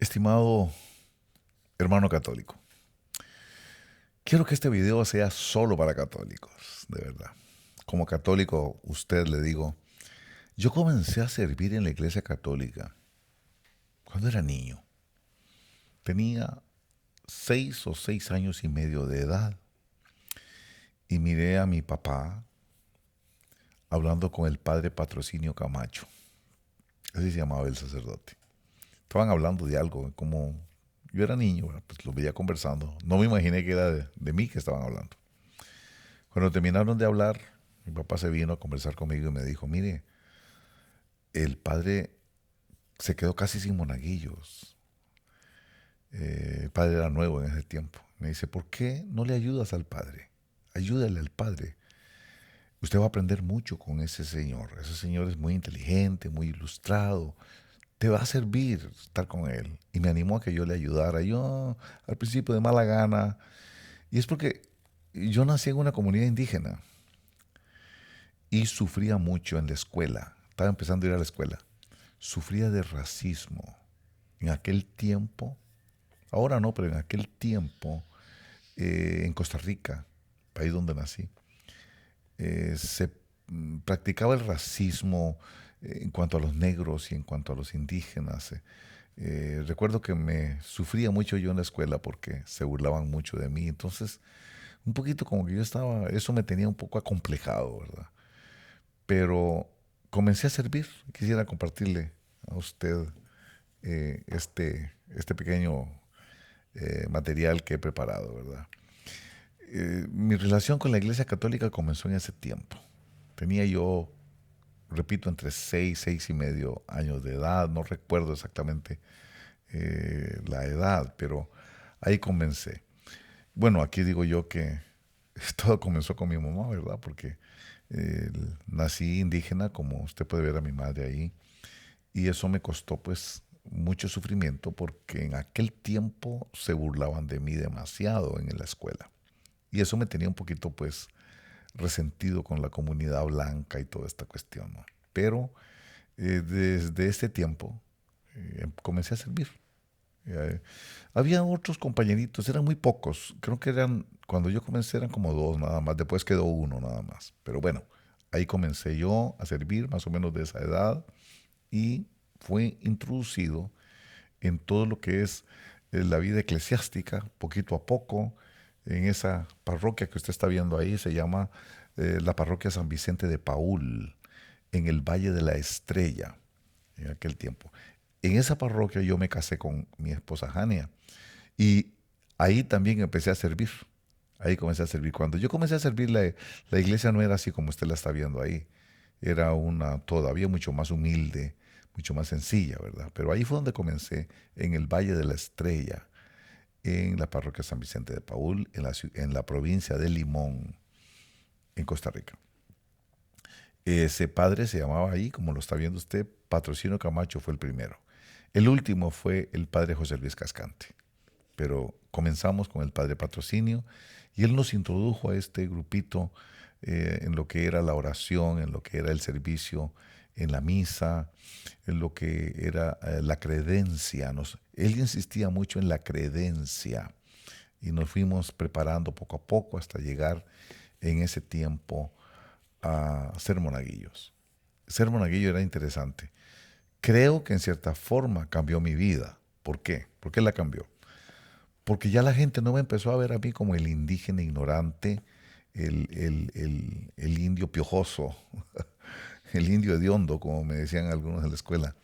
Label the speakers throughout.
Speaker 1: Estimado hermano católico, quiero que este video sea solo para católicos, de verdad. Como católico, usted le digo, yo comencé a servir en la iglesia católica cuando era niño. Tenía 6 o 6 años y medio de edad y miré a mi papá hablando con el padre Patrocinio Camacho. Así se llamaba el sacerdote. Estaban hablando de algo, como yo era niño, bueno, pues lo veía conversando. No me imaginé que era de mí que estaban hablando. Cuando terminaron de hablar, mi papá se vino a conversar conmigo y me dijo, mire, el padre se quedó casi sin monaguillos. El padre era nuevo en ese tiempo. Me dice, ¿por qué no le ayudas al padre? Ayúdale al padre. Usted va a aprender mucho con ese señor. Ese señor es muy inteligente, muy ilustrado. Te va a servir estar con él. Y me animó a que yo le ayudara. Yo al principio de mala gana. Y es porque yo nací en una comunidad indígena y sufría mucho en la escuela. Estaba empezando a ir a la escuela. Sufría de racismo. En aquel tiempo, ahora no, pero en aquel tiempo, en Costa Rica, país donde nací, se practicaba el racismo en cuanto a los negros y en cuanto a los indígenas. Recuerdo que me sufría mucho yo en la escuela porque se burlaban mucho de mí. Entonces, un poquito como que yo estaba, eso me tenía un poco acomplejado, ¿verdad? Pero comencé a servir. Quisiera compartirle a usted este pequeño material que he preparado, ¿verdad? Mi relación con la Iglesia Católica comenzó en ese tiempo. Tenía yo, repito, entre 6 y medio años de edad, no recuerdo exactamente la edad, pero ahí comencé. Bueno, aquí digo yo que todo comenzó con mi mamá, ¿verdad? Porque nací indígena, como usted puede ver a mi madre ahí, y eso me costó pues mucho sufrimiento porque en aquel tiempo se burlaban de mí demasiado en la escuela. Y eso me tenía un poquito pues resentido con la comunidad blanca y toda esta cuestión, ¿no? Pero desde este tiempo comencé a servir. Eh, Había otros compañeritos, eran muy pocos. Creo que eran, cuando yo comencé eran como dos nada más, después quedó uno nada más. Pero bueno, ahí comencé yo a servir más o menos de esa edad y fue introducido en todo lo que es la vida eclesiástica, poquito a poco, en esa parroquia que usted está viendo ahí, se llama la parroquia San Vicente de Paúl, en el Valle de la Estrella, en aquel tiempo. En esa parroquia yo me casé con mi esposa Jania y ahí también empecé a servir. Ahí comencé a servir. Cuando yo comencé a servir, la iglesia no era así como usted la está viendo ahí. Era una todavía mucho más humilde, mucho más sencilla, ¿verdad? Pero ahí fue donde comencé, en el Valle de la Estrella, en la parroquia San Vicente de Paúl, en la provincia de Limón, en Costa Rica. Ese padre se llamaba ahí, como lo está viendo usted, Patrocinio Camacho fue el primero. El último fue el padre José Luis Cascante. Pero comenzamos con el padre Patrocinio y él nos introdujo a este grupito en lo que era la oración, en lo que era el servicio en la misa, en lo que era la credencia. Él insistía mucho en la credencia y nos fuimos preparando poco a poco hasta llegar en ese tiempo a ser monaguillos. Ser monaguillo era interesante. Creo que en cierta forma cambió mi vida. ¿Por qué? ¿Por qué la cambió? Porque ya la gente no me empezó a ver a mí como el indígena ignorante, el indio piojoso, el indio hediondo, como me decían algunos en la escuela.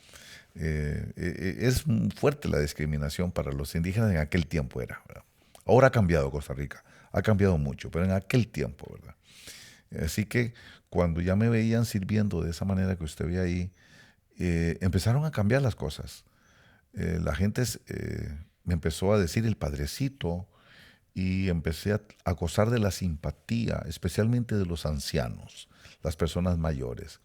Speaker 1: Es fuerte la discriminación para los indígenas en aquel tiempo era, ¿verdad? Ahora ha cambiado Costa Rica, ha cambiado mucho, pero en aquel tiempo, ¿verdad? Así que cuando ya me veían sirviendo de esa manera que usted ve ahí, empezaron a cambiar las cosas. La gente me empezó a decir el padrecito y empecé a gozar de la simpatía, especialmente de los ancianos, las personas mayores.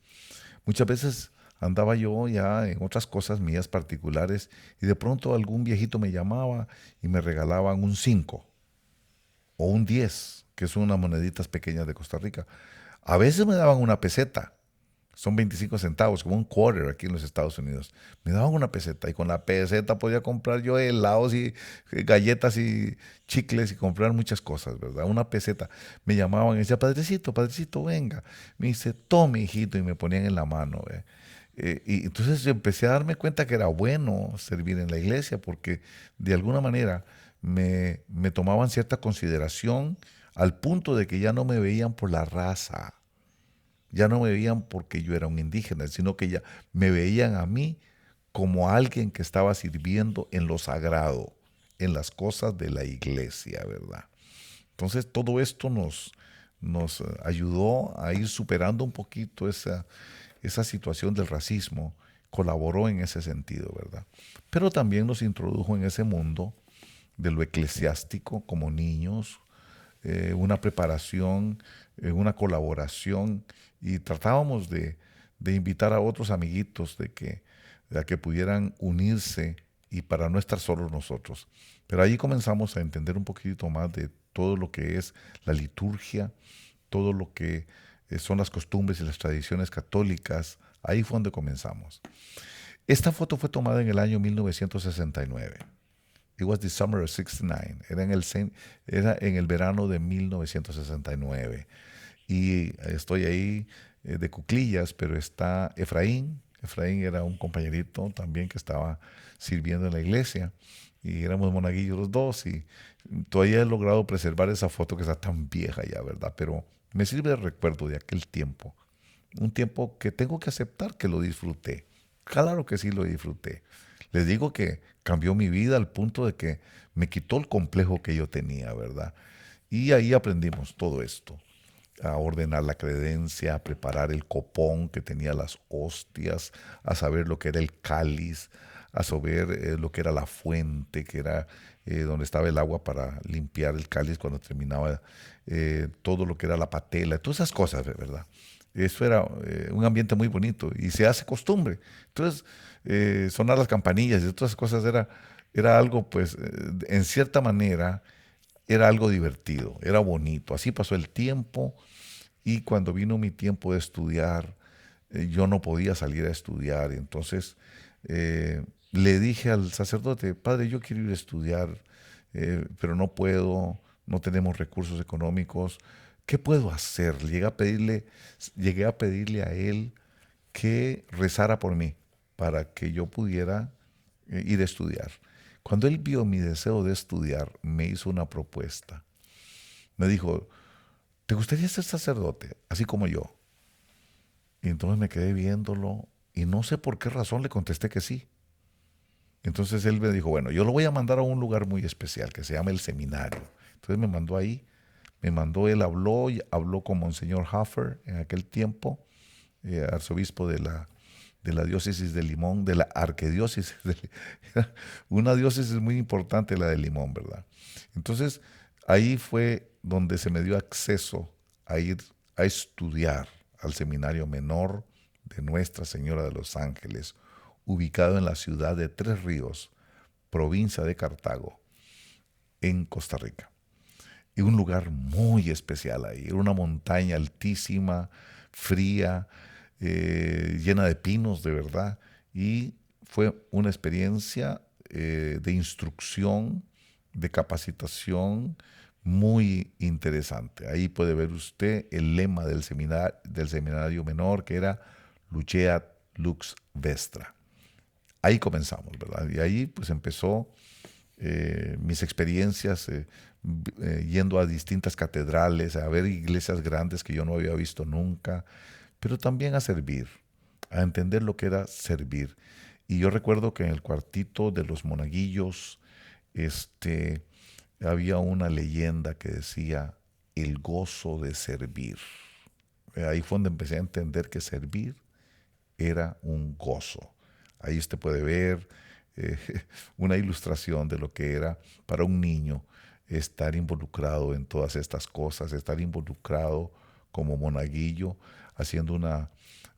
Speaker 1: Muchas veces andaba yo ya en otras cosas mías particulares y de pronto algún viejito me llamaba y me regalaban un 5 o un 10, que son unas moneditas pequeñas de Costa Rica. A veces me daban una peseta Son 25 centavos, como un quarter aquí en los Estados Unidos. Me daban una peseta y con la peseta podía comprar yo helados y galletas y chicles y comprar muchas cosas, ¿verdad? Una peseta. Me llamaban y decía, padrecito, padrecito, venga. Me dice, tome, hijito, y me ponían en la mano. Y entonces yo empecé a darme cuenta que era bueno servir en la iglesia porque de alguna manera me tomaban cierta consideración al punto de que ya no me veían por la raza, ya no me veían porque yo era un indígena, sino que ya me veían a mí como alguien que estaba sirviendo en lo sagrado, en las cosas de la iglesia, ¿verdad? Entonces todo esto nos ayudó a ir superando un poquito esa situación del racismo, colaboró en ese sentido, ¿verdad? Pero también nos introdujo en ese mundo de lo eclesiástico como niños, una preparación, una colaboración y tratábamos de invitar a otros amiguitos a que pudieran unirse y para no estar solos nosotros. Pero ahí comenzamos a entender un poquito más de todo lo que es la liturgia, todo lo que son las costumbres y las tradiciones católicas. Ahí fue donde comenzamos. Esta foto fue tomada en el año 1969. It was the summer of 69. Era en el verano de 1969. Y estoy ahí de cuclillas, pero está Efraín. Efraín era un compañerito también que estaba sirviendo en la iglesia. Y éramos monaguillos los dos. Y todavía he logrado preservar esa foto que está tan vieja ya, ¿verdad? Pero me sirve de recuerdo de aquel tiempo. Un tiempo que tengo que aceptar que lo disfruté. Claro que sí lo disfruté. Les digo que cambió mi vida al punto de que me quitó el complejo que yo tenía, ¿verdad? Y ahí aprendimos todo esto, a ordenar la credencia, a preparar el copón que tenía las hostias, a saber lo que era el cáliz, a saber lo que era la fuente, que era donde estaba el agua para limpiar el cáliz cuando terminaba, todo lo que era la patela, todas esas cosas, ¿verdad? Eso era un ambiente muy bonito y se hace costumbre. Entonces, sonar las campanillas y otras cosas era algo, pues, en cierta manera, era algo divertido, era bonito. Así pasó el tiempo y cuando vino mi tiempo de estudiar, yo no podía salir a estudiar. Y entonces le dije al sacerdote, padre, yo quiero ir a estudiar, pero no puedo, no tenemos recursos económicos. ¿Qué puedo hacer? Llegué a pedirle a él que rezara por mí para que yo pudiera ir a estudiar. Cuando él vio mi deseo de estudiar, me hizo una propuesta. Me dijo, ¿te gustaría ser sacerdote, así como yo? Y entonces me quedé viéndolo y no sé por qué razón le contesté que sí. Entonces él me dijo, bueno, yo lo voy a mandar a un lugar muy especial que se llama el seminario. Entonces me mandó ahí, él habló, y habló con Monseñor Haffer en aquel tiempo, arzobispo de la diócesis de Limón, de la arquidiócesis una diócesis muy importante, la de Limón, ¿verdad? Entonces, ahí fue donde se me dio acceso a ir a estudiar al seminario menor de Nuestra Señora de los Ángeles, ubicado en la ciudad de Tres Ríos, provincia de Cartago, en Costa Rica. Y un lugar muy especial ahí, era una montaña altísima, fría, llena de pinos de verdad, y fue una experiencia de instrucción, de capacitación muy interesante. Ahí puede ver usted el lema del seminario menor, que era Luceat Lux Vestra. Ahí comenzamos, ¿verdad? Y ahí pues empezó mis experiencias yendo a distintas catedrales, a ver iglesias grandes que yo no había visto nunca, pero también a servir, a entender lo que era servir. Y yo recuerdo que en el cuartito de los monaguillos había una leyenda que decía el gozo de servir. Ahí fue donde empecé a entender que servir era un gozo. Ahí usted puede ver eh, una ilustración de lo que era para un niño estar involucrado en todas estas cosas, estar involucrado como monaguillo, haciendo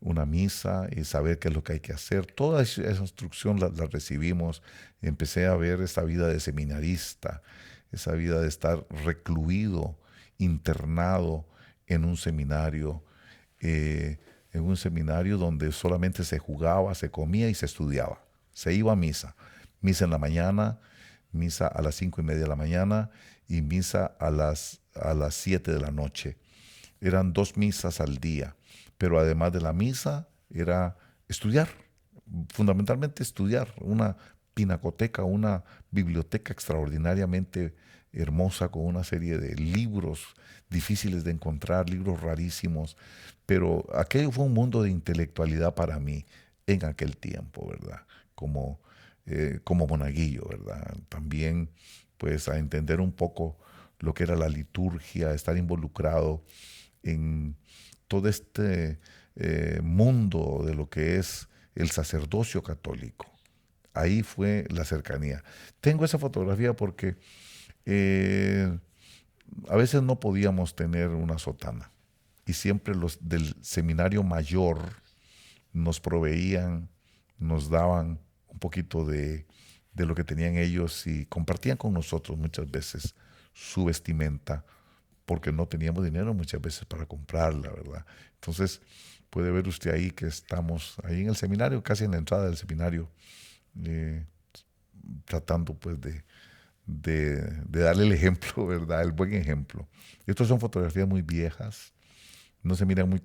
Speaker 1: una misa y saber qué es lo que hay que hacer. Toda esa instrucción la recibimos. Empecé a ver esa vida de seminarista, esa vida de estar recluido, internado en un seminario, en un seminario donde solamente se jugaba, se comía y se estudiaba. Se iba a misa. Misa en la mañana, misa a las 5:30 de la mañana y misa a las 7 de la noche. Eran 2 misas al día, pero además de la misa era estudiar, fundamentalmente estudiar, una pinacoteca, una biblioteca extraordinariamente hermosa con una serie de libros difíciles de encontrar, libros rarísimos, pero aquello fue un mundo de intelectualidad para mí en aquel tiempo, ¿verdad? Como monaguillo, ¿verdad? También, pues, a entender un poco lo que era la liturgia, estar involucrado en todo este mundo de lo que es el sacerdocio católico. Ahí fue la cercanía. Tengo esa fotografía porque eh, a veces no podíamos tener una sotana y siempre los del seminario mayor nos proveían, nos daban un poquito de lo que tenían ellos y compartían con nosotros muchas veces su vestimenta porque no teníamos dinero muchas veces para comprarla, ¿verdad? Entonces puede ver usted ahí que estamos ahí en el seminario, casi en la entrada del seminario, eh, tratando pues de darle el ejemplo, ¿verdad? El buen ejemplo. Estas son fotografías muy viejas, no se miran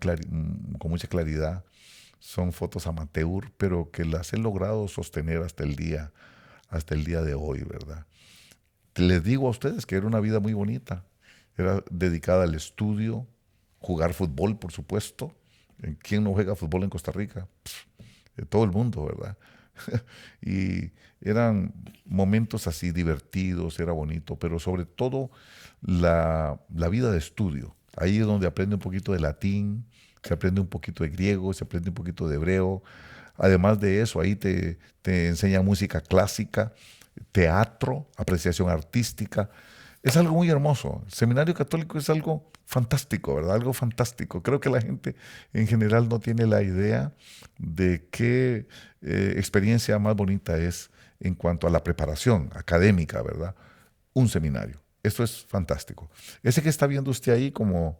Speaker 1: con mucha claridad, son fotos amateur, pero que las he logrado sostener hasta el día de hoy, ¿verdad? Les digo a ustedes que era una vida muy bonita, era dedicada al estudio, jugar fútbol, por supuesto. ¿Quién no juega fútbol en Costa Rica? Todo el mundo, ¿verdad? Y eran momentos así divertidos, era bonito, pero sobre todo la vida de estudio. Ahí es donde aprende un poquito de latín, se aprende un poquito de griego, se aprende un poquito de hebreo. Además de eso, ahí te enseña música clásica, teatro, apreciación artística. Es algo muy hermoso. El seminario católico es algo fantástico, ¿verdad? Algo fantástico. Creo que la gente en general no tiene la idea de qué experiencia más bonita es en cuanto a la preparación académica, ¿verdad? Un seminario. Esto es fantástico. Ese que está viendo usted ahí como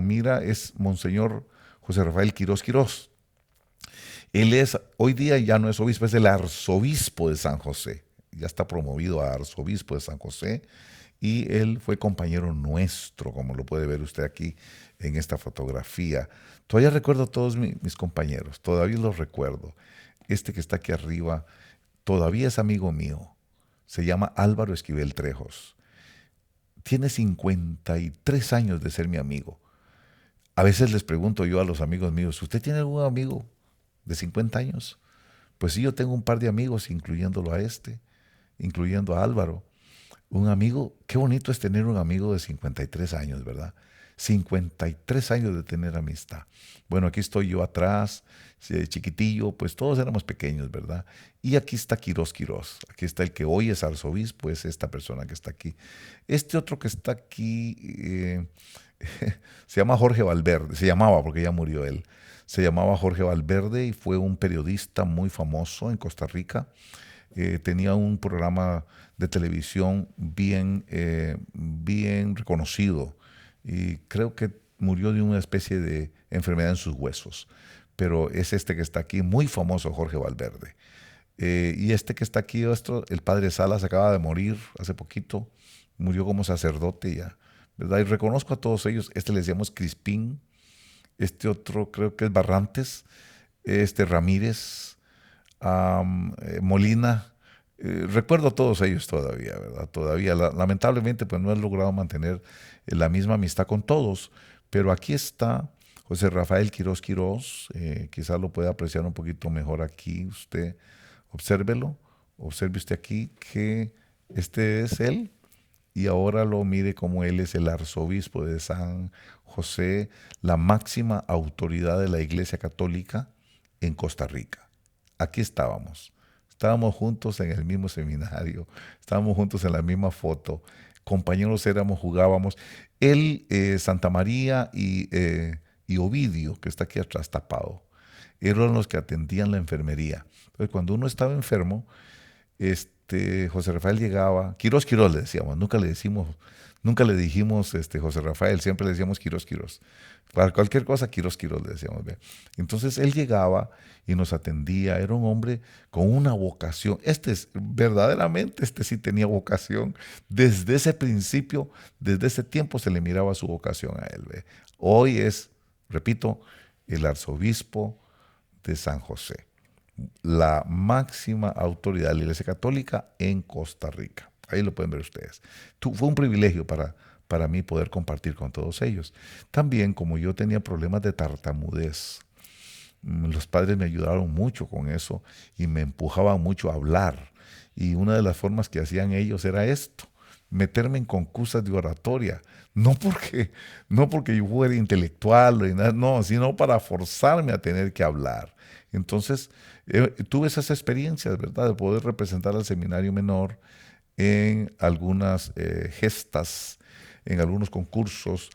Speaker 1: mira es Monseñor José Rafael Quirós Quirós. Él es, hoy día ya no es obispo, es el arzobispo de San José. Ya está promovido a arzobispo de San José y él fue compañero nuestro, como lo puede ver usted aquí en esta fotografía. Todavía recuerdo a todos mis compañeros, todavía los recuerdo. Este que está aquí arriba todavía es amigo mío. Se llama Álvaro Esquivel Trejos. Tiene 53 años de ser mi amigo. A veces les pregunto yo a los amigos míos, ¿usted tiene algún amigo de 50 años? Pues sí, yo tengo un par de amigos, incluyéndolo a este, incluyendo a Álvaro. Un amigo, qué bonito es tener un amigo de 53 años, ¿verdad? 53 años de tener amistad. Bueno, aquí estoy yo atrás, chiquitillo, pues todos éramos pequeños, ¿verdad? Y aquí está Quirós Quirós, aquí está el que hoy es arzobispo, es esta persona que está aquí. Este otro que está aquí se llama Jorge Valverde, se llamaba porque ya murió él. Se llamaba Jorge Valverde y fue un periodista muy famoso en Costa Rica. Tenía un programa de televisión bien reconocido y creo que murió de una especie de enfermedad en sus huesos. Pero es este que está aquí, muy famoso, Jorge Valverde. Y este que está aquí, el padre Salas, acaba de morir hace poquito, murió como sacerdote ya, ¿verdad? Y reconozco a todos ellos, este les llamamos Crispín, este otro creo que es Barrantes, este Ramírez, Molina. Recuerdo a todos ellos todavía, ¿verdad? Todavía, lamentablemente, pues no he logrado mantener la misma amistad con todos, pero aquí está José Rafael Quirós Quirós, quizás lo pueda apreciar un poquito mejor aquí, usted obsérvelo, observe usted aquí que este es él, y ahora lo mire como él es el arzobispo de San José, la máxima autoridad de la Iglesia Católica en Costa Rica. Aquí estábamos juntos en el mismo seminario, estábamos juntos en la misma foto, compañeros éramos, jugábamos. Él, Santa María y Ovidio, que está aquí atrás tapado, eran los que atendían la enfermería. Entonces, cuando uno estaba enfermo, José Rafael llegaba, Quirós Quirós le decíamos, nunca le dijimos José Rafael, siempre le decíamos Quirós Quirós. Para cualquier cosa, Quirós Quirós le decíamos. ¿Ve? Entonces él llegaba y nos atendía, era un hombre con una vocación. Verdaderamente, sí tenía vocación. Desde ese principio, desde ese tiempo se le miraba su vocación a él. ¿Ve? Hoy es, repito, el arzobispo de San José, la máxima autoridad de la Iglesia Católica en Costa Rica. Ahí lo pueden ver ustedes. Fue un privilegio para mí poder compartir con todos ellos. También, como yo tenía problemas de tartamudez, los padres me ayudaron mucho con eso y me empujaban mucho a hablar. Y una de las formas que hacían ellos era esto: meterme en concursos de oratoria. No porque yo fuera intelectual, no, sino para forzarme a tener que hablar. Entonces, tuve esas experiencias, ¿verdad?, de poder representar al seminario menor en algunas gestas, en algunos concursos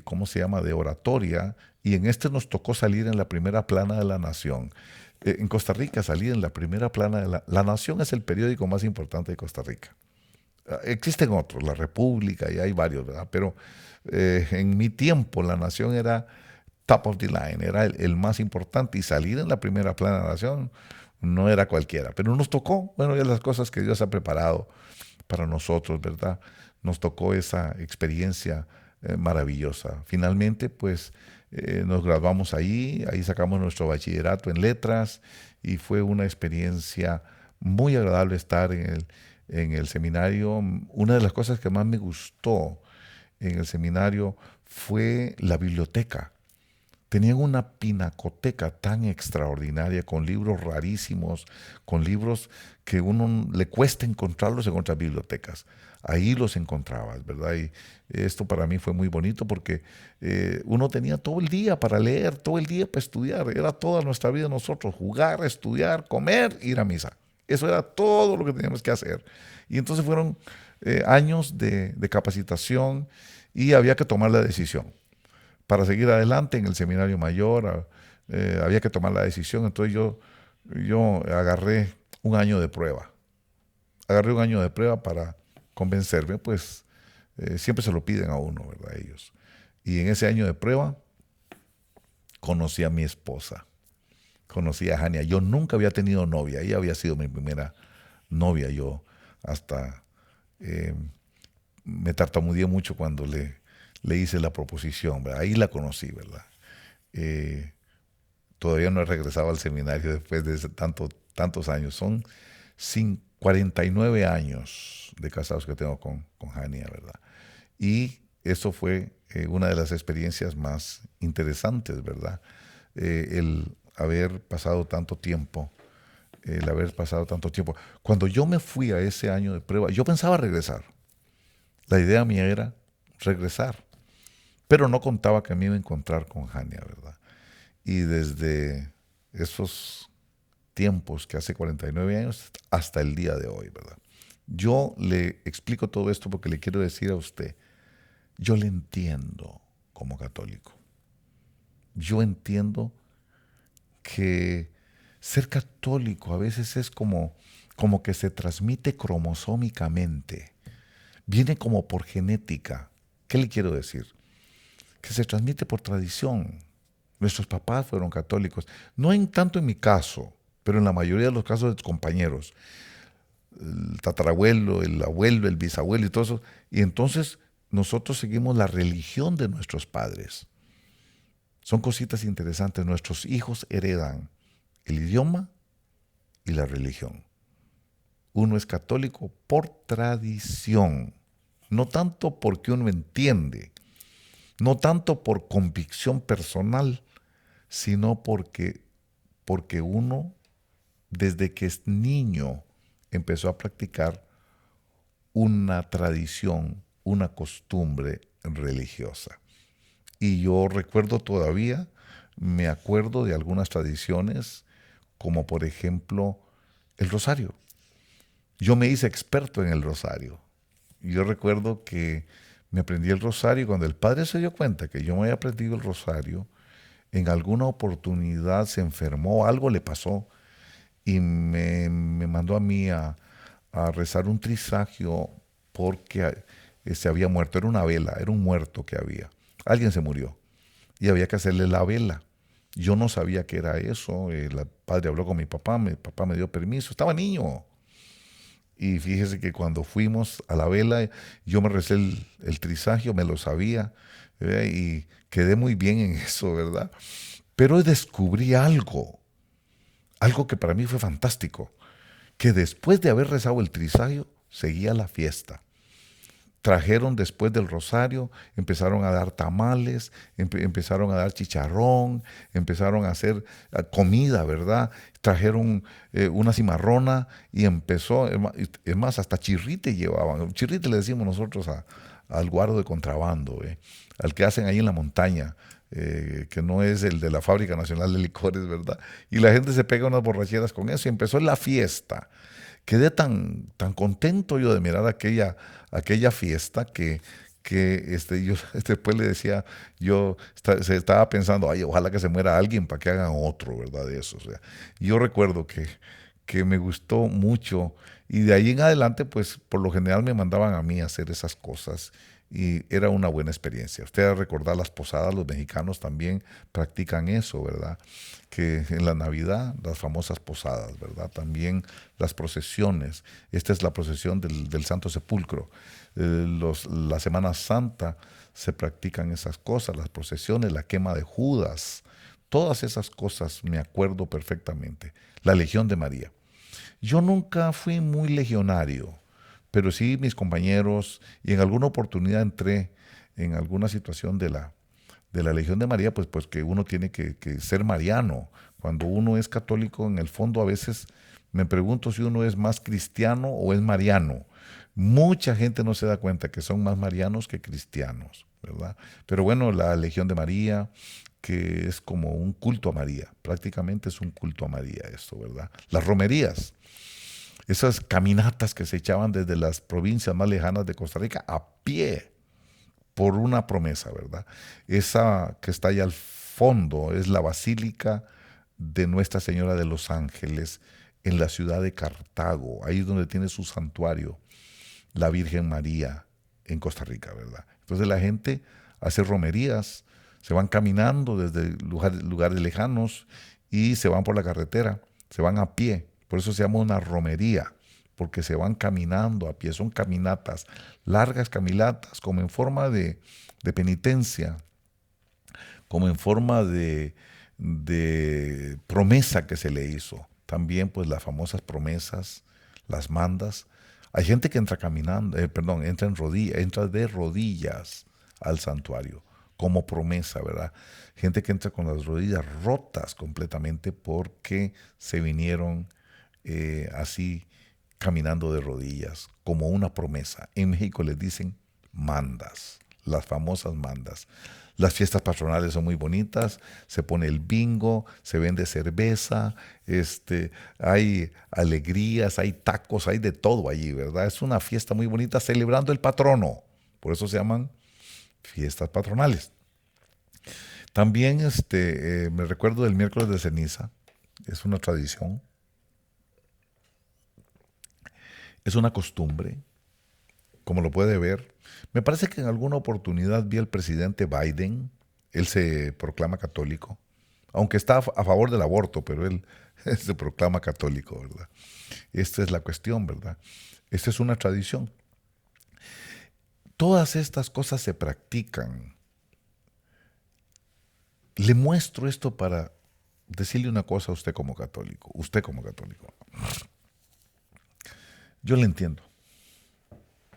Speaker 1: ¿cómo se llama?, de oratoria, y en nos tocó salir en la primera plana de La Nación. En Costa Rica salir en la primera plana de La Nación es el periódico más importante de Costa Rica. Existen otros, La República, y hay varios, ¿verdad? Pero en mi tiempo La Nación era top of the line, era el más importante, y salir en la primera plana de La Nación no era cualquiera. Pero nos tocó, bueno, ya las cosas que Dios ha preparado para nosotros, ¿verdad? Nos tocó esa experiencia maravillosa. Finalmente, pues, nos graduamos ahí sacamos nuestro bachillerato en letras, y fue una experiencia muy agradable estar en el seminario. Una de las cosas que más me gustó en el seminario fue la biblioteca. Tenían una pinacoteca tan extraordinaria, con libros rarísimos, con libros que uno le cuesta encontrarlos en otras bibliotecas. Ahí los encontrabas, ¿verdad? Y esto para mí fue muy bonito porque uno tenía todo el día para leer, todo el día para estudiar. Era toda nuestra vida nosotros: jugar, estudiar, comer, ir a misa. Eso era todo lo que teníamos que hacer. Y entonces fueron años de capacitación, y había que tomar la decisión. Para seguir adelante en el seminario mayor había que tomar la decisión. Entonces yo agarré un año de prueba. Agarré un año de prueba para convencerme, pues siempre se lo piden a uno, ¿verdad? Ellos. Y en ese año de prueba conocí a mi esposa. Conocí a Jania. Yo nunca había tenido novia. Ella había sido mi primera novia. Yo hasta me tartamudeé mucho cuando le hice la proposición, ¿verdad? Ahí la conocí, ¿verdad? Todavía no he regresado al seminario después de tantos años. Son 49 años de casados que tengo con Jania, ¿verdad? Y eso fue una de las experiencias más interesantes, ¿verdad? El haber pasado tanto tiempo. Cuando yo me fui a ese año de prueba, yo pensaba regresar. La idea mía era regresar, pero no contaba que me iba a encontrar con Jania, ¿verdad? Y desde esos tiempos, que hace 49 años, hasta el día de hoy, ¿verdad? Yo le explico todo esto porque le quiero decir a usted, yo le entiendo como católico. Yo entiendo que ser católico a veces es como que se transmite cromosómicamente. Viene como por genética. ¿Qué le quiero decir? Que se transmite por tradición. Nuestros papás fueron católicos. No tanto en mi caso, pero en la mayoría de los casos de compañeros. El tatarabuelo, el abuelo, el bisabuelo y todo eso. Y entonces nosotros seguimos la religión de nuestros padres. Son cositas interesantes. Nuestros hijos heredan el idioma y la religión. Uno es católico por tradición. No tanto porque uno entiende, no tanto por convicción personal, sino porque uno, desde que es niño, empezó a practicar una tradición, una costumbre religiosa. Y yo recuerdo todavía, me acuerdo de algunas tradiciones, como por ejemplo el rosario. Yo me hice experto en el rosario. Yo recuerdo que me aprendí el rosario, y cuando el padre se dio cuenta que yo me había aprendido el rosario, en alguna oportunidad se enfermó, algo le pasó, y me mandó a mí a rezar un trisagio porque se había muerto. Era una vela, era un muerto que había. Alguien se murió y había que hacerle la vela. Yo no sabía que era eso. El padre habló con mi papá me dio permiso. Estaba niño. Y fíjese que cuando fuimos a la vela, yo me recé el trisagio, me lo sabía, ¿verdad? Y quedé muy bien en eso, ¿verdad? Pero descubrí algo que para mí fue fantástico, que después de haber rezado el trisagio, seguía la fiesta. Trajeron después del rosario, empezaron a dar tamales, empezaron a dar chicharrón, empezaron a hacer comida, ¿verdad? Trajeron una cimarrona y empezó, es más, hasta chirrite llevaban. Chirrite le decimos nosotros al guardo de contrabando, al que hacen ahí en la montaña. Que no es el de la Fábrica Nacional de Licores, ¿verdad? Y la gente se pega unas borracheras con eso y empezó la fiesta. Quedé tan contento yo de mirar aquella fiesta que yo después le decía, se estaba pensando, ay, ojalá que se muera alguien para que hagan otro, ¿verdad? De eso. O sea, yo recuerdo que me gustó mucho y de ahí en adelante, pues por lo general me mandaban a mí a hacer esas cosas y era una buena experiencia. Usted a recordar las posadas, los mexicanos también practican eso, ¿verdad? Que en la Navidad, las famosas posadas, ¿verdad? También las procesiones. Esta es la procesión del Santo Sepulcro. La Semana Santa se practican esas cosas, las procesiones, la quema de Judas. Todas esas cosas me acuerdo perfectamente. La Legión de María. Yo nunca fui muy legionario, pero sí mis compañeros, y en alguna oportunidad entré en alguna situación de la Legión de María, pues que uno tiene que ser mariano. Cuando uno es católico, en el fondo a veces me pregunto si uno es más cristiano o es mariano. Mucha gente no se da cuenta que son más marianos que cristianos, ¿verdad? Pero bueno, la Legión de María, que es como un culto a María, prácticamente es un culto a María esto, ¿verdad? Las romerías, esas caminatas que se echaban desde las provincias más lejanas de Costa Rica a pie por una promesa, ¿verdad? Esa que está ahí al fondo es la Basílica de Nuestra Señora de los Ángeles en la ciudad de Cartago, ahí es donde tiene su santuario la Virgen María en Costa Rica, ¿verdad? Entonces la gente hace romerías, se van caminando desde lugares lejanos y se van por la carretera, se van a pie, por eso se llama una romería, porque se van caminando a pie, son caminatas, largas caminatas, como en forma de penitencia, como en forma de promesa que se le hizo. También pues las famosas promesas, las mandas. Hay gente que entra caminando, perdón, entra de rodillas al santuario como promesa, ¿verdad? Gente que entra con las rodillas rotas completamente porque se vinieron así caminando de rodillas, como una promesa. En México les dicen mandas, las famosas mandas. Las fiestas patronales son muy bonitas, se pone el bingo, se vende cerveza, hay alegrías, hay tacos, hay de todo allí, ¿verdad? Es una fiesta muy bonita celebrando el patrono, por eso se llaman fiestas patronales. También me recuerdo del miércoles de ceniza, es una tradición, es una costumbre, como lo puede ver. Me parece que en alguna oportunidad vi al presidente Biden, él se proclama católico, aunque está a favor del aborto, pero él se proclama católico, ¿verdad? Esta es la cuestión, ¿verdad? Esta es una tradición. Todas estas cosas se practican. Le muestro esto para decirle una cosa a usted como católico. Yo le entiendo.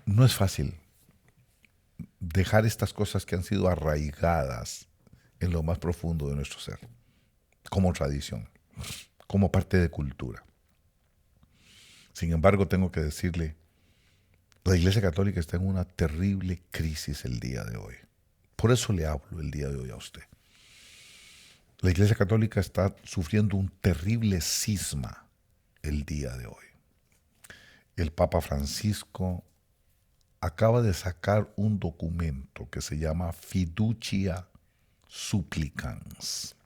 Speaker 1: No es fácil dejar estas cosas que han sido arraigadas en lo más profundo de nuestro ser, como tradición, como parte de cultura. Sin embargo, tengo que decirle, la Iglesia Católica está en una terrible crisis el día de hoy. Por eso le hablo el día de hoy a usted. La Iglesia Católica está sufriendo un terrible cisma el día de hoy. El Papa Francisco acaba de sacar un documento que se llama Fiducia Supplicans.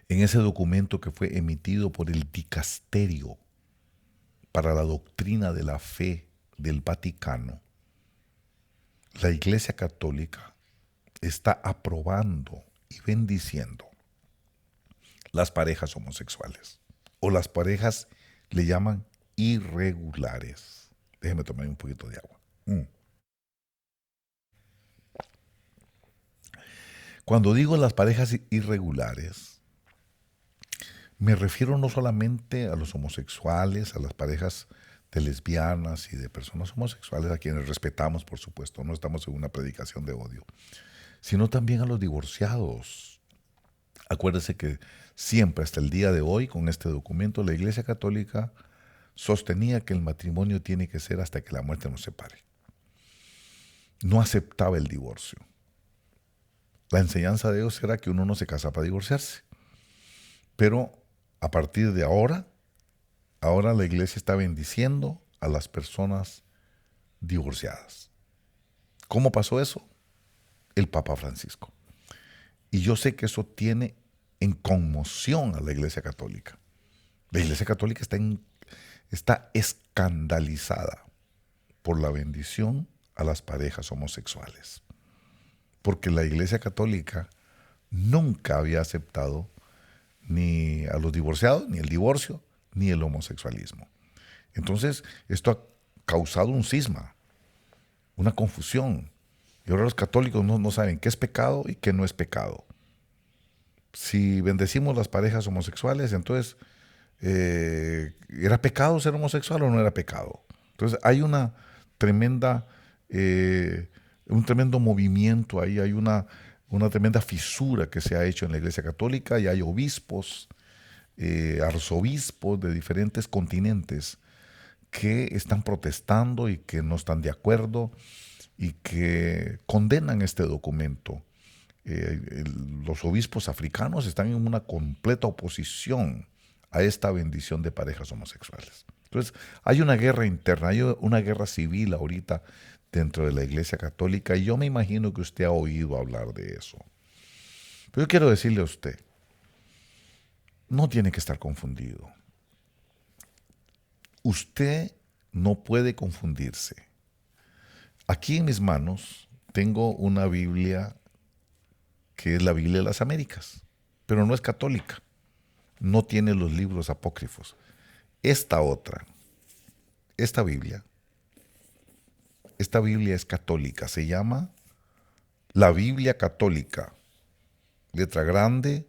Speaker 1: En ese documento que fue emitido por el Dicasterio para la Doctrina de la Fe del Vaticano, la Iglesia Católica está aprobando y bendiciendo las parejas homosexuales, o las parejas le llaman irregulares. Déjeme tomar un poquito de agua. Cuando digo las parejas irregulares, me refiero no solamente a los homosexuales, a las parejas de lesbianas y de personas homosexuales, a quienes respetamos, por supuesto, no estamos en una predicación de odio, sino también a los divorciados. Acuérdese que siempre, hasta el día de hoy, con este documento, la Iglesia Católica sostenía que el matrimonio tiene que ser hasta que la muerte nos separe. No aceptaba el divorcio. La enseñanza de Dios era que uno no se casa para divorciarse. Pero a partir de ahora la Iglesia está bendiciendo a las personas divorciadas. ¿Cómo pasó eso? El Papa Francisco. Y yo sé que eso tiene en conmoción a la Iglesia Católica. La Iglesia Católica está escandalizada por la bendición a las parejas homosexuales. Porque la Iglesia Católica nunca había aceptado ni a los divorciados, ni el divorcio, ni el homosexualismo. Entonces, esto ha causado un cisma, una confusión. Y ahora los católicos no saben qué es pecado y qué no es pecado. Si bendecimos las parejas homosexuales, entonces, ¿era pecado ser homosexual o no era pecado? Entonces, hay una tremenda, un tremendo movimiento ahí, hay una tremenda fisura que se ha hecho en la Iglesia Católica, y hay obispos, arzobispos de diferentes continentes que están protestando y que no están de acuerdo y que condenan este documento. Los obispos africanos están en una completa oposición a esta bendición de parejas homosexuales. Entonces, hay una guerra interna, hay una guerra civil ahorita dentro de la Iglesia Católica, y yo me imagino que usted ha oído hablar de eso. Pero yo quiero decirle a usted, no tiene que estar confundido. Usted no puede confundirse. Aquí en mis manos tengo una Biblia que es la Biblia de las Américas, pero no es católica. No tiene los libros apócrifos. Esta Biblia es católica, se llama la Biblia Católica, letra grande,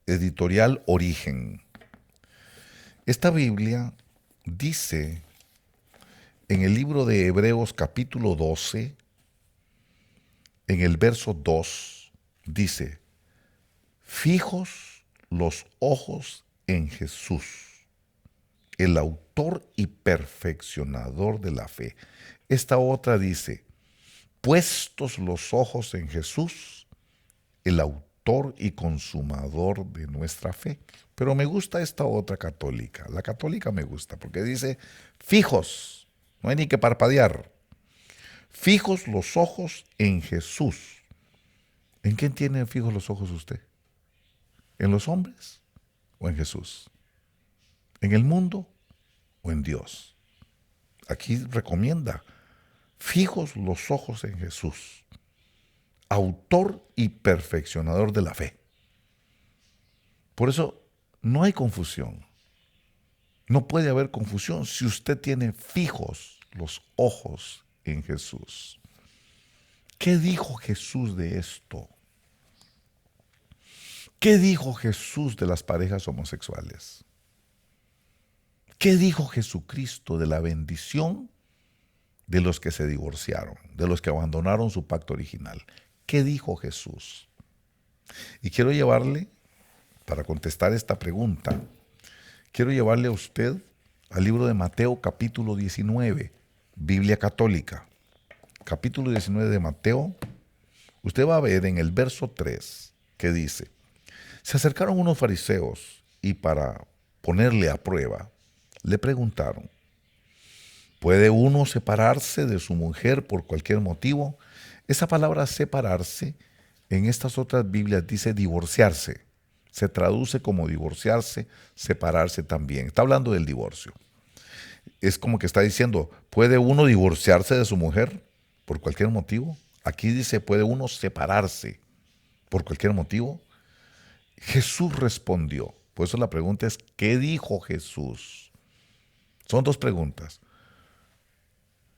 Speaker 1: editorial Origen. Esta Biblia dice en el libro de Hebreos capítulo 12, en el verso 2, dice: fijos los ojos en Jesús, el autor y perfeccionador de la fe. Esta otra dice: puestos los ojos en Jesús, el autor y consumador de nuestra fe. Pero me gusta esta otra católica. La católica me gusta porque dice: fijos, no hay ni que parpadear. Fijos los ojos en Jesús. ¿En quién tiene fijos los ojos usted? ¿En los hombres o en Jesús? ¿En el mundo o en Dios? Aquí recomienda: fijos los ojos en Jesús, autor y perfeccionador de la fe. Por eso no hay confusión. No puede haber confusión si usted tiene fijos los ojos en Jesús. ¿Qué dijo Jesús de esto? ¿Qué dijo Jesús de las parejas homosexuales? ¿Qué dijo Jesucristo de la bendición de los que se divorciaron, de los que abandonaron su pacto original? ¿Qué dijo Jesús? Y quiero llevarle, para contestar esta pregunta, quiero llevarle a usted al libro de Mateo capítulo 19, Biblia Católica. Capítulo 19 de Mateo. Usted va a ver en el verso 3 que dice: se acercaron unos fariseos y para ponerle a prueba, le preguntaron: ¿puede uno separarse de su mujer por cualquier motivo? Esa palabra separarse en estas otras Biblias dice divorciarse. se traduce como divorciarse, separarse también. Está hablando del divorcio. Es como que está diciendo, ¿puede uno divorciarse de su mujer por cualquier motivo? Aquí dice, ¿puede uno separarse por cualquier motivo? Jesús respondió. Por eso la pregunta es, ¿qué dijo Jesús? Son dos preguntas.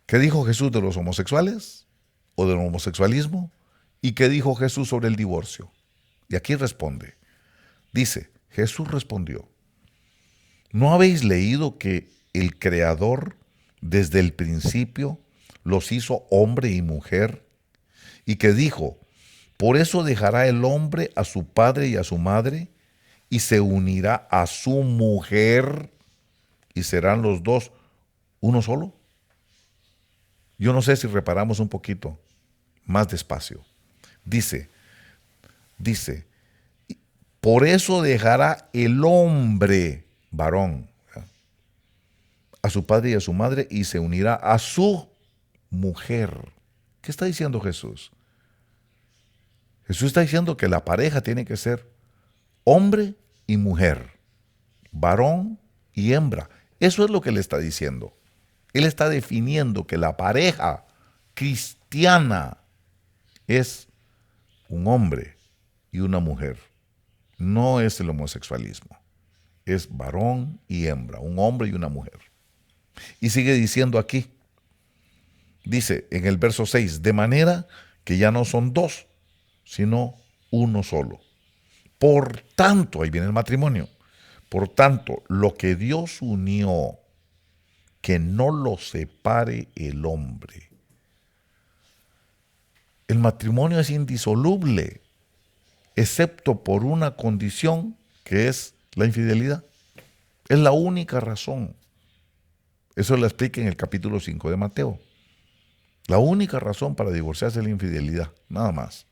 Speaker 1: ¿Qué dijo Jesús de los homosexuales o del homosexualismo? ¿Y qué dijo Jesús sobre el divorcio? Y aquí responde. Dice, Jesús respondió, ¿no habéis leído que el Creador desde el principio los hizo hombre y mujer? Y que dijo, por eso dejará el hombre a su padre y a su madre y se unirá a su mujer y serán los dos uno solo. Yo no sé si reparamos un poquito más despacio. Dice, por eso dejará el hombre, varón, a su padre y a su madre y se unirá a su mujer. ¿Qué está diciendo Jesús? Jesús está diciendo que la pareja tiene que ser hombre y mujer, varón y hembra. Eso es lo que él está diciendo. Él está definiendo que la pareja cristiana es un hombre y una mujer. No es el homosexualismo. Es varón y hembra, un hombre y una mujer. Y sigue diciendo aquí, dice en el verso 6, de manera que ya no son dos, sino uno solo. Por tanto, ahí viene el matrimonio, por tanto, lo que Dios unió, que no lo separe el hombre. El matrimonio es indisoluble, excepto por una condición que es la infidelidad. Es la única razón. Eso lo explica en el capítulo 5 de Mateo. La única razón para divorciarse es la infidelidad, nada más.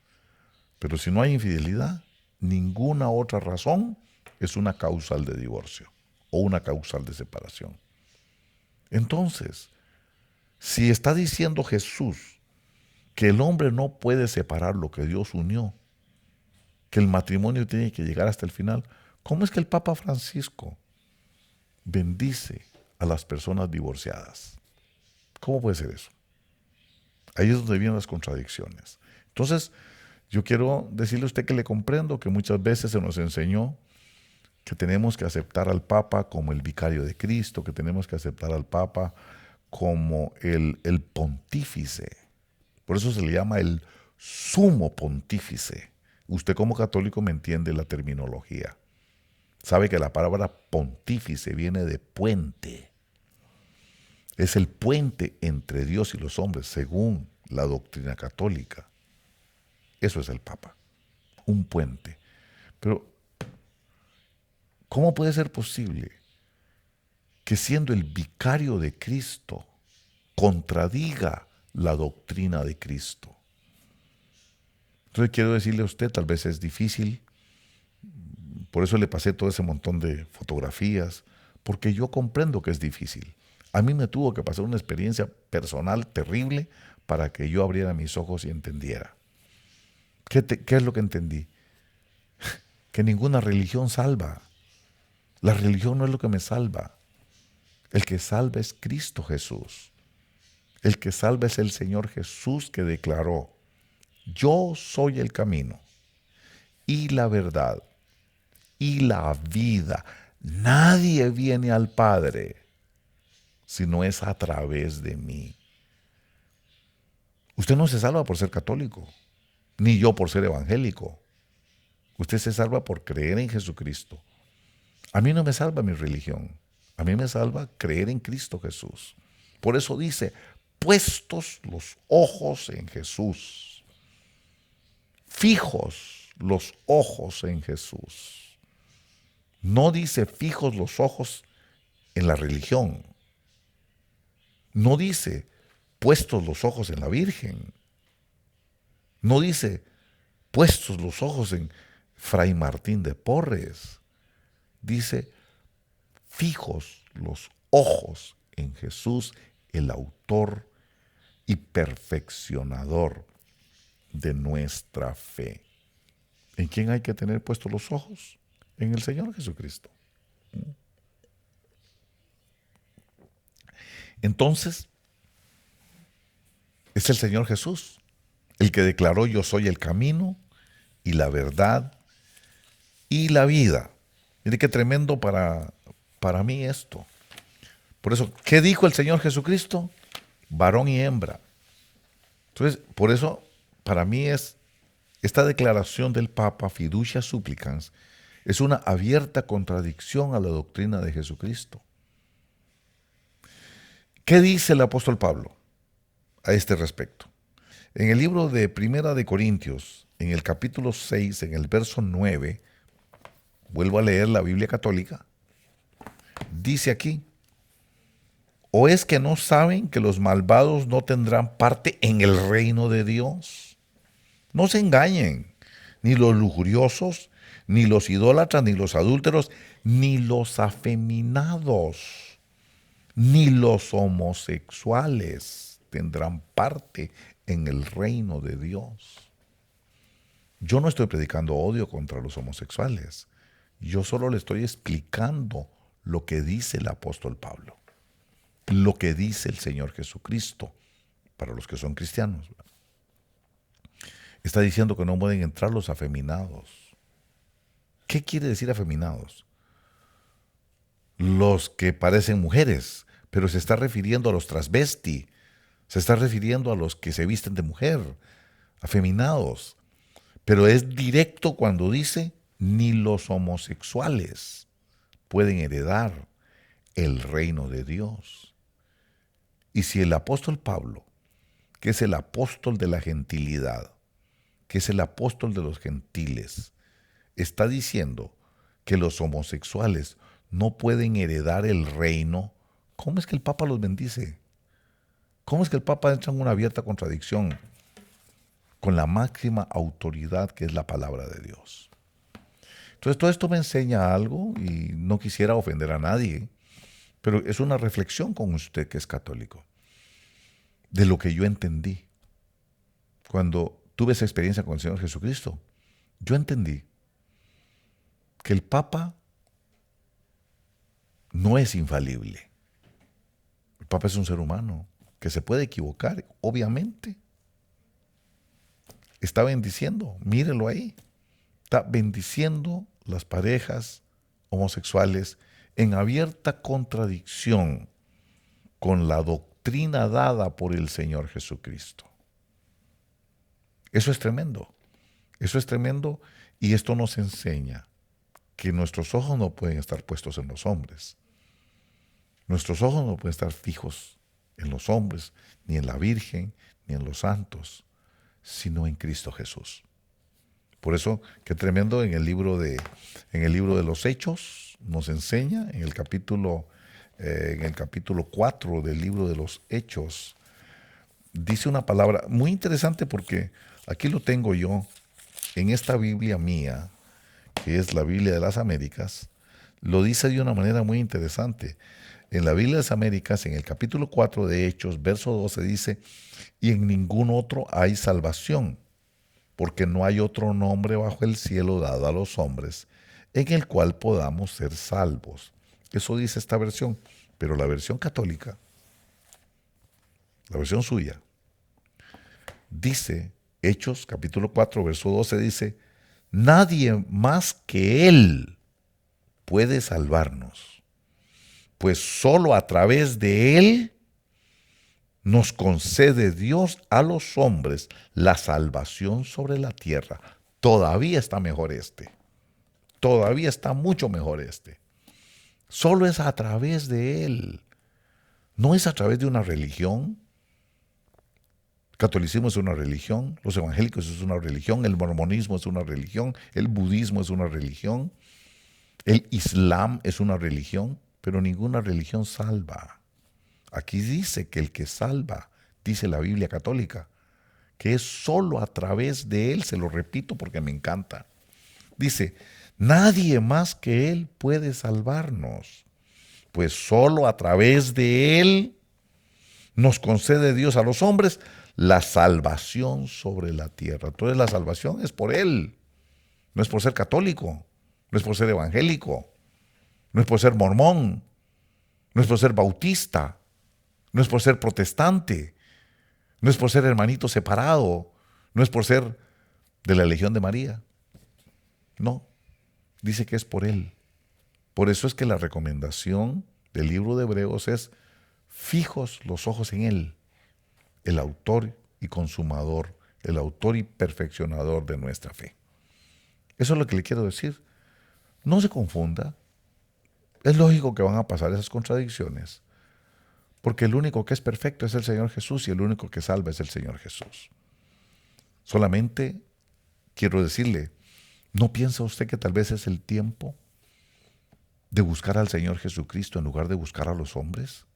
Speaker 1: Pero si no hay infidelidad, ninguna otra razón es una causal de divorcio o una causal de separación. Entonces, si está diciendo Jesús que el hombre no puede separar lo que Dios unió, que el matrimonio tiene que llegar hasta el final, ¿cómo es que el Papa Francisco bendice a las personas divorciadas? ¿Cómo puede ser eso? Ahí es donde vienen las contradicciones. Entonces, yo quiero decirle a usted que le comprendo que muchas veces se nos enseñó que tenemos que aceptar al Papa como el vicario de Cristo, que tenemos que aceptar al Papa como el pontífice. Por eso se le llama el sumo pontífice. Usted como católico me entiende la terminología. Sabe que la palabra pontífice viene de puente. Es el puente entre Dios y los hombres, según la doctrina católica. Eso es el Papa, un puente. Pero, ¿cómo puede ser posible que siendo el vicario de Cristo contradiga la doctrina de Cristo? Entonces quiero decirle a usted, tal vez es difícil, por eso le pasé todo ese montón de fotografías, porque yo comprendo que es difícil. A mí me tuvo que pasar una experiencia personal terrible para que yo abriera mis ojos y entendiera. ¿Qué es lo que entendí? Que ninguna religión salva. La religión no es lo que me salva. El que salva es Cristo Jesús. El que salva es el Señor Jesús que declaró, yo soy el camino y la verdad y la vida. Nadie viene al Padre si no es a través de mí. Usted no se salva por ser católico, ni yo por ser evangélico. Usted se salva por creer en Jesucristo. A mí no me salva mi religión. A mí me salva creer en Cristo Jesús. Por eso dice, puestos los ojos en Jesús. Fijos los ojos en Jesús. No dice fijos los ojos en la religión. No dice puestos los ojos en la Virgen. No dice puestos los ojos en Fray Martín de Porres. Dice fijos los ojos en Jesús, el autor y perfeccionador de nuestra fe. ¿En quién hay que tener puestos los ojos? en el Señor Jesucristo. Entonces, es el Señor Jesús el que declaró: yo soy el camino y la verdad y la vida. Mire qué tremendo para mí esto. Por eso, ¿qué dijo el Señor Jesucristo? Varón y hembra. Entonces, por eso, para mí esta declaración del Papa, Fiducia Supplicans, es una abierta contradicción a la doctrina de Jesucristo. ¿Qué dice el apóstol Pablo a este respecto? En el libro de Primera de Corintios, en el capítulo 6, en el verso 9, vuelvo a leer la Biblia católica, dice aquí: ¿o es que no saben que los malvados no tendrán parte en el reino de Dios? No se engañen, ni los lujuriosos, ni los idólatras, ni los adúlteros, ni los afeminados, ni los homosexuales tendrán parte en el reino de Dios. Yo no estoy predicando odio contra los homosexuales. Yo solo le estoy explicando lo que dice el apóstol Pablo, lo que dice el Señor Jesucristo para los que son cristianos. Está diciendo que no pueden entrar los afeminados. ¿Qué quiere decir afeminados? Los que parecen mujeres, pero se está refiriendo a los transvesti, se está refiriendo a los que se visten de mujer, afeminados. Pero es directo cuando dice: ni los homosexuales pueden heredar el reino de Dios. Y si el apóstol Pablo, que es el apóstol de la gentilidad, que es el apóstol de los gentiles, está diciendo que los homosexuales no pueden heredar el reino, ¿cómo es que el Papa los bendice? ¿Cómo es que el Papa entra en una abierta contradicción con la máxima autoridad que es la palabra de Dios? Entonces, todo esto me enseña algo y no quisiera ofender a nadie, pero es una reflexión con usted que es católico, de lo que yo entendí. Cuando tuve esa experiencia con el Señor Jesucristo, yo entendí que el Papa no es infalible. El Papa es un ser humano que se puede equivocar, obviamente. Está bendiciendo, mírelo ahí, está bendiciendo las parejas homosexuales en abierta contradicción con la doctrina dada por el Señor Jesucristo. Eso es tremendo, y esto nos enseña que nuestros ojos no pueden estar puestos en los hombres. Nuestros ojos no pueden estar fijos en los hombres, ni en la Virgen, ni en los santos, sino en Cristo Jesús. Por eso, qué tremendo, en el libro de los Hechos nos enseña, en el capítulo 4 del libro de los Hechos, dice una palabra muy interesante, porque aquí lo tengo yo, en esta Biblia mía, que es la Biblia de las Américas, lo dice de una manera muy interesante. En la Biblia de las Américas, en el capítulo 4 de Hechos, verso 12, dice: y en ningún otro hay salvación, porque no hay otro nombre bajo el cielo dado a los hombres en el cual podamos ser salvos. Eso dice esta versión, pero la versión católica, la versión suya, dice, Hechos capítulo 4, verso 12, dice: nadie más que Él puede salvarnos, pues solo a través de Él nos concede Dios a los hombres la salvación sobre la tierra. Todavía está mejor todavía está mucho mejor Solo es a través de Él, no es a través de una religión. El catolicismo es una religión, los evangélicos es una religión, el mormonismo es una religión, el budismo es una religión, el islam es una religión, pero ninguna religión salva. Aquí dice que el que salva, dice la Biblia católica, que es solo a través de Él, se lo repito porque me encanta. Dice: nadie más que Él puede salvarnos, pues solo a través de Él nos concede Dios a los hombres la salvación sobre la tierra. Entonces la salvación es por Él, no es por ser católico, no es por ser evangélico, no es por ser mormón, no es por ser bautista, no es por ser protestante, no es por ser hermanito separado, no es por ser de la Legión de María. No, dice que es por Él. Por eso es que la recomendación del libro de Hebreos es: fijos los ojos en Él, el autor y consumador, el autor y perfeccionador de nuestra fe. Eso es lo que le quiero decir. No se confunda. Es lógico que van a pasar esas contradicciones, porque el único que es perfecto es el Señor Jesús y el único que salva es el Señor Jesús. Solamente quiero decirle, ¿no piensa usted que tal vez es el tiempo de buscar al Señor Jesucristo en lugar de buscar a los hombres?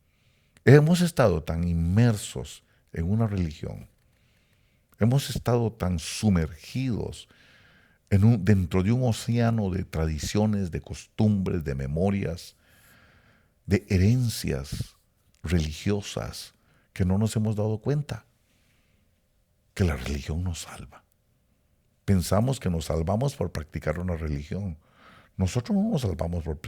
Speaker 1: Hemos estado tan inmersos en una religión, hemos estado tan sumergidos dentro de un océano de tradiciones, de costumbres, de memorias, de herencias religiosas, que no nos hemos dado cuenta que la religión nos salva. Pensamos que nos salvamos por practicar una religión. Nosotros no nos salvamos por...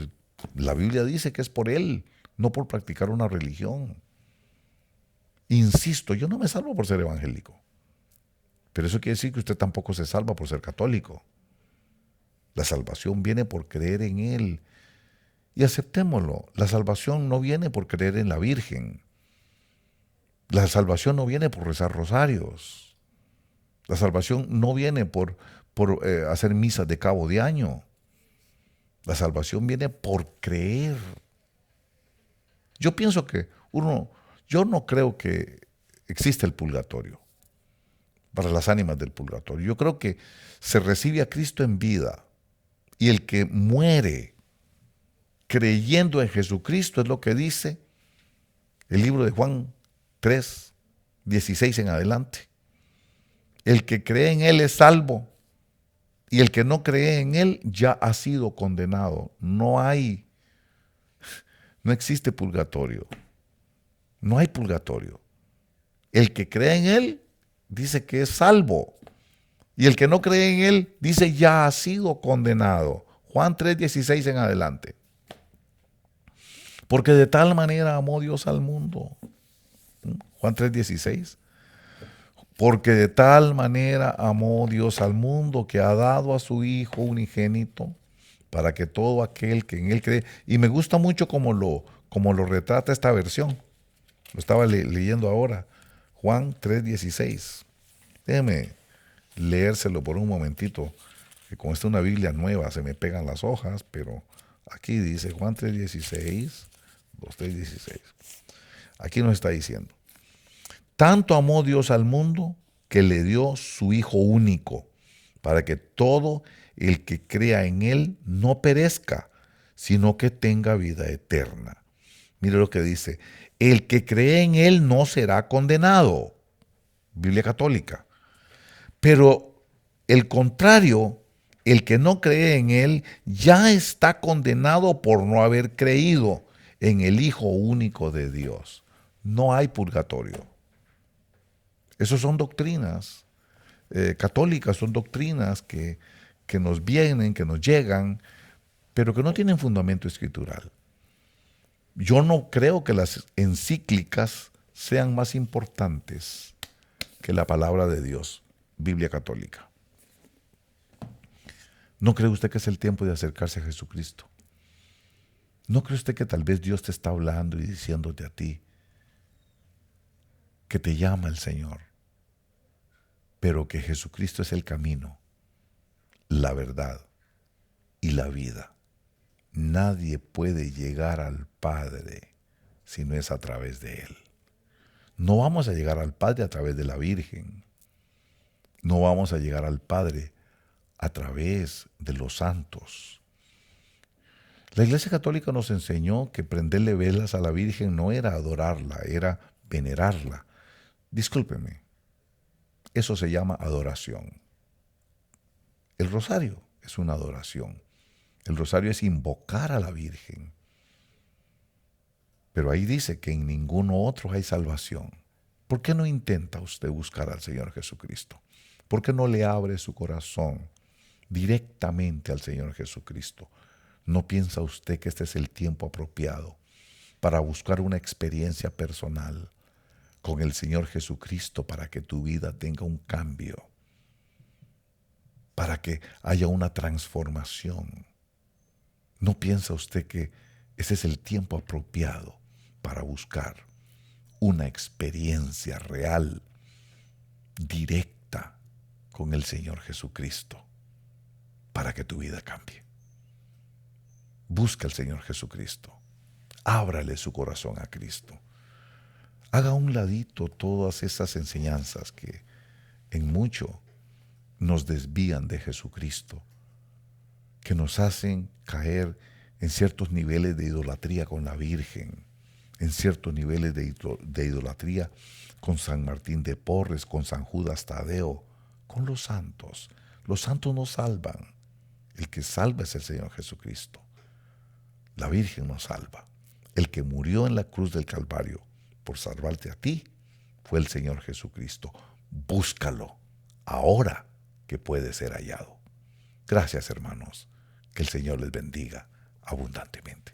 Speaker 1: La Biblia dice que es por Él, no por practicar una religión. Insisto, yo no me salvo por ser evangélico, pero eso quiere decir que usted tampoco se salva por ser católico. La salvación viene por creer en Él. Y aceptémoslo, la salvación no viene por creer en la Virgen. La salvación no viene por rezar rosarios. La salvación no viene por hacer misas de cabo de año. La salvación viene por creer. Yo pienso que yo no creo que existe el purgatorio para las ánimas del purgatorio. Yo creo que se recibe a Cristo en vida y el que muere creyendo en Jesucristo, es lo que dice el libro de Juan 3, 16 en adelante. El que cree en Él es salvo y el que no cree en Él ya ha sido condenado. No existe purgatorio. No hay purgatorio. El que cree en Él dice que es salvo y el que no cree en Él dice ya ha sido condenado. Juan 3, 16 en adelante. Porque de tal manera amó Dios al mundo. Juan 3:16. Porque de tal manera amó Dios al mundo que ha dado a su Hijo unigénito para que todo aquel que en Él cree. Y me gusta mucho como lo retrata esta versión. Lo estaba leyendo ahora. Juan 3:16. Déjeme leérselo por un momentito, que con esta una Biblia nueva se me pegan las hojas, pero aquí dice Juan 3:16. 3:16. Aquí nos está diciendo: tanto amó Dios al mundo que le dio su Hijo único, para que todo el que crea en Él no perezca, sino que tenga vida eterna. Mire lo que dice: el que cree en Él no será condenado. Biblia católica. Pero el contrario, el que no cree en Él ya está condenado por no haber creído en el Hijo único de Dios. No hay purgatorio. Esas son doctrinas católicas, son doctrinas que nos vienen, que nos llegan, pero que no tienen fundamento escritural. Yo no creo que las encíclicas sean más importantes que la palabra de Dios, Biblia católica. ¿No cree usted que es el tiempo de acercarse a Jesucristo? ¿No cree usted que tal vez Dios te está hablando y diciéndote a ti que te llama el Señor, pero que Jesucristo es el camino, la verdad y la vida? Nadie puede llegar al Padre si no es a través de Él. No vamos a llegar al Padre a través de la Virgen. No vamos a llegar al Padre a través de los santos. La Iglesia Católica nos enseñó que prenderle velas a la Virgen no era adorarla, era venerarla. Discúlpeme, eso se llama adoración. El rosario es una adoración. El rosario es invocar a la Virgen. Pero ahí dice que en ninguno otro hay salvación. ¿Por qué no intenta usted buscar al Señor Jesucristo? ¿Por qué no le abre su corazón? directamente al Señor Jesucristo. ¿No piensa usted que este es el tiempo apropiado para buscar una experiencia personal con el Señor Jesucristo para que tu vida tenga un cambio, para que haya una transformación? ¿No piensa usted que ese es el tiempo apropiado para buscar una experiencia real, directa con el Señor Jesucristo para que tu vida cambie? Busca al Señor Jesucristo. Ábrale su corazón a Cristo. Haga a un ladito todas esas enseñanzas que en mucho nos desvían de Jesucristo, que nos hacen caer en ciertos niveles de idolatría con la Virgen, en ciertos niveles de idolatría con San Martín de Porres, con San Judas Tadeo, con los santos. Los santos nos salvan. El que salva es el Señor Jesucristo. La Virgen nos salva. El que murió en la cruz del Calvario por salvarte a ti fue el Señor Jesucristo. Búscalo ahora que puede ser hallado. Gracias, hermanos. Que el Señor les bendiga abundantemente.